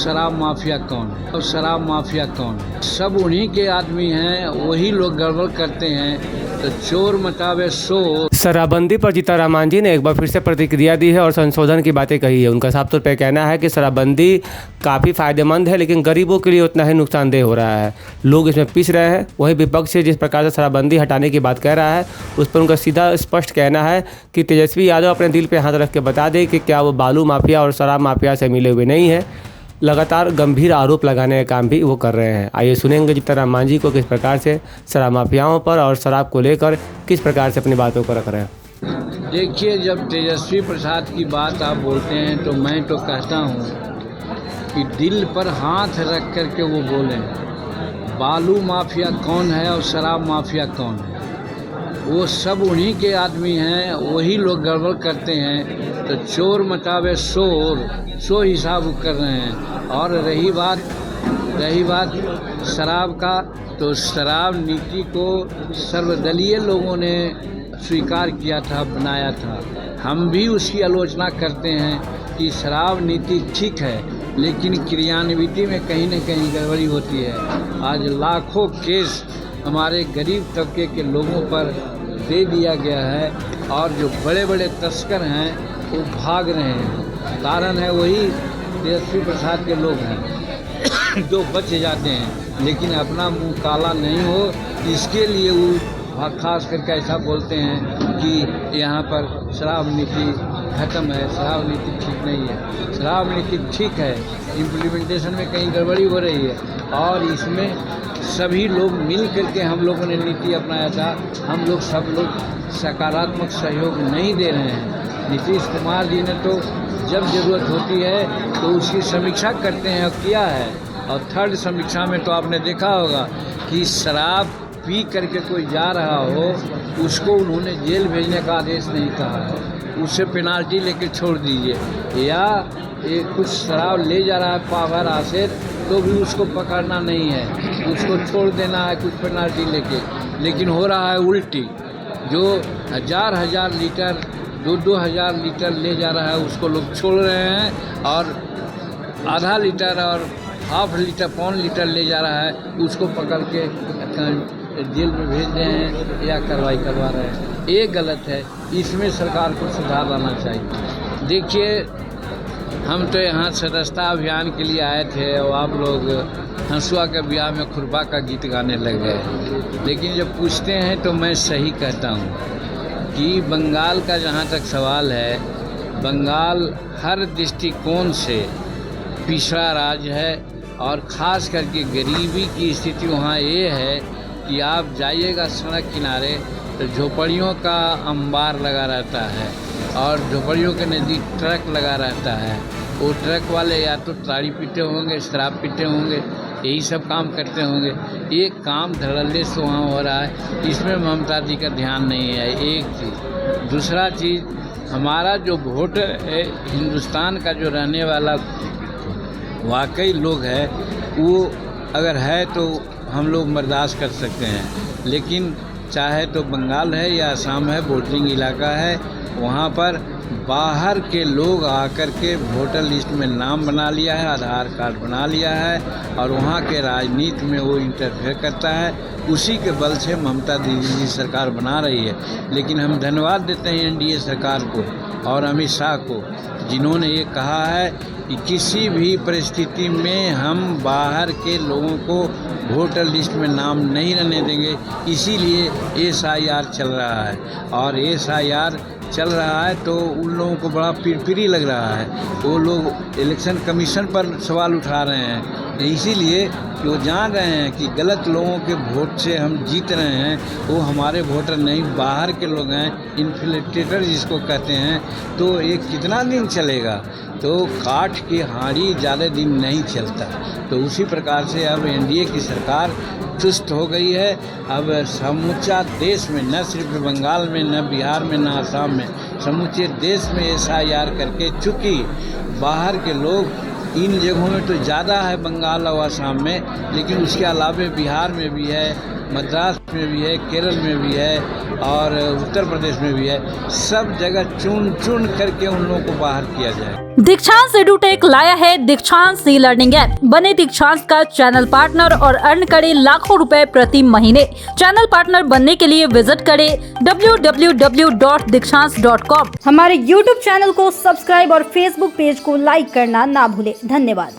शराब माफिया कौन है और शराब माफिया कौन है? सब उन्हीं के आदमी हैं, वही लोग गड़बड़ करते हैं। तो चोर मचावे शोर। शराबबंदी पर जीतन मांझी ने एक बार फिर से प्रतिक्रिया दी है और संशोधन की बातें कही है। उनका साफ तौर पर कहना है कि शराबबंदी काफ़ी फायदेमंद है, लेकिन गरीबों के लिए उतना ही नुकसानदेह हो रहा है। लोग इसमें पिस रहे हैं। वही विपक्ष से जिस प्रकार से शराबबंदी हटाने की बात कह रहा है, उस पर उनका सीधा स्पष्ट कहना है कि तेजस्वी यादव अपने दिल पे हाथ रख के बता दे कि क्या वो बालू माफिया और शराब माफिया से मिले हुए नहीं है। लगातार गंभीर आरोप लगाने का काम भी वो कर रहे हैं। आइए सुनेंगे जीतन मांझी को किस प्रकार से शराब माफियाओं पर और शराब को लेकर किस प्रकार से अपनी बातों को रख रहे हैं। देखिए, जब तेजस्वी प्रसाद की बात आप बोलते हैं तो मैं तो कहता हूँ कि दिल पर हाथ रख कर के वो बोलें, बालू माफिया कौन है और शराब माफिया कौन है? वो सब उन्हीं के आदमी हैं, वही लोग गड़बड़ करते हैं। तो चोर मचावे शोर, सो हिसाब कर रहे हैं। और रही बात शराब का, तो शराब नीति को सर्वदलीय लोगों ने स्वीकार किया था, बनाया था। हम भी उसकी आलोचना करते हैं कि शराब नीति ठीक है, लेकिन क्रियान्विति में कहीं न कहीं गड़बड़ी होती है। आज लाखों केस हमारे गरीब तबके के लोगों पर दे दिया गया है, और जो बड़े बड़े तस्कर हैं वो भाग रहे हैं। कारण है वही तेजस्वी प्रसाद के लोग हैं जो बच जाते हैं, लेकिन अपना मुंह काला नहीं हो, इसके लिए वो खास करके ऐसा बोलते हैं कि यहाँ पर शराब नीति खत्म है, शराब नीति ठीक नहीं है। शराब नीति ठीक है, इम्प्लीमेंटेशन में कहीं गड़बड़ी हो रही है, और इसमें सभी लोग मिल करके हम लोगों ने नीति अपनाया था। हम लोग सब लोग सकारात्मक सहयोग नहीं दे रहे हैं। नीतीश कुमार जी ने तो जब ज़रूरत होती है तो उसकी समीक्षा करते हैं, और किया है। और थर्ड समीक्षा में तो आपने देखा होगा कि शराब पी करके कोई जा रहा हो, उसको उन्होंने जेल भेजने का आदेश नहीं कहा है, उसे पेनाल्टी लेके छोड़ दीजिए। या कुछ शराब ले जा रहा है पावर आसिर, तो भी उसको पकड़ना नहीं है, उसको छोड़ देना है कुछ पेनाल्टी लेके। लेकिन हो रहा है उल्टी, जो हजार लीटर 2,000 लीटर ले जा रहा है उसको लोग छोड़ रहे हैं, और आधा लीटर और हाफ लीटर, पौन लीटर ले जा रहा है उसको पकड़ के जेल में भेज रहे हैं या कार्रवाई करवा रहे हैं। ये गलत है, इसमें सरकार को सुधार लाना चाहिए। देखिए, हम तो यहाँ सदस्यता अभियान के लिए आए थे, और आप लोग हंसुआ के ब्याह में खुरपा का गीत गाने लग गए। लेकिन जब पूछते हैं तो मैं सही कहता हूँ कि बंगाल का जहाँ तक सवाल है, बंगाल हर दृष्टिकोण से पिछड़ा राज्य है, और ख़ास करके गरीबी की स्थिति वहाँ ये है कि आप जाइएगा सड़क किनारे तो झोपड़ियों का अंबार लगा रहता है, और झोपड़ियों के नज़दीक ट्रक लगा रहता है। वो ट्रक वाले या तो ताड़ी पीते होंगे, शराब पीते होंगे, यही सब काम करते होंगे। एक काम धड़ल्ले से वहाँ हो रहा है, इसमें ममता जी का ध्यान नहीं है। एक चीज़, दूसरा चीज़, हमारा जो वोट है, हिंदुस्तान का जो रहने वाला वाकई लोग है, वो अगर है तो हम लोग बर्दाश्त कर सकते हैं। लेकिन चाहे तो बंगाल है या असम है, वोटिंग इलाका है, वहाँ पर बाहर के लोग आकर के वोटर लिस्ट में नाम बना लिया है, आधार कार्ड बना लिया है, और वहाँ के राजनीति में वो इंटरफेयर करता है। उसी के बल से ममता दीदी जी सरकार बना रही है। लेकिन हम धन्यवाद देते हैं एनडीए सरकार को और अमित शाह को, जिन्होंने ये कहा है कि किसी भी परिस्थिति में हम बाहर के लोगों को वोटर लिस्ट में नाम नहीं रहने देंगे। इसीलिए SIR चल रहा है, और SIR चल रहा है तो उन लोगों को बड़ा पिरपिरी लग रहा है। वो लोग इलेक्शन कमीशन पर सवाल उठा रहे हैं, इसीलिए कि वो जान रहे हैं कि गलत लोगों के वोट से हम जीत रहे हैं। वो हमारे वोटर नहीं, बाहर के लोग हैं, इन्फ्लेटेटर जिसको कहते हैं। तो ये कितना दिन चलेगा? तो काठ की हांडी ज़्यादा दिन नहीं चलता। तो उसी प्रकार से अब एनडीए की सरकार चुस्त हो गई है। अब समूचा देश में, न सिर्फ बंगाल में, न बिहार में, न असम में, समूचे देश में SIR करके, चूँकि बाहर के लोग इन जगहों में तो ज़्यादा है, बंगाल और असम में, लेकिन उसके अलावा बिहार में भी है, मद्रास में भी है, केरल में भी है, और उत्तर प्रदेश में भी है, सब जगह चुन चुन करके उन लोगों को बाहर किया जाए। दीक्षांत एडुटेक लाया है दीक्षांत सी लर्निंग ऐप। बने दीक्षांत का चैनल पार्टनर और अर्न करें लाखों रुपए प्रति महीने। चैनल पार्टनर बनने के लिए विजिट करें www.dikshans.com। हमारे YouTube चैनल को सब्सक्राइब और Facebook पेज को लाइक करना ना भूलें। धन्यवाद।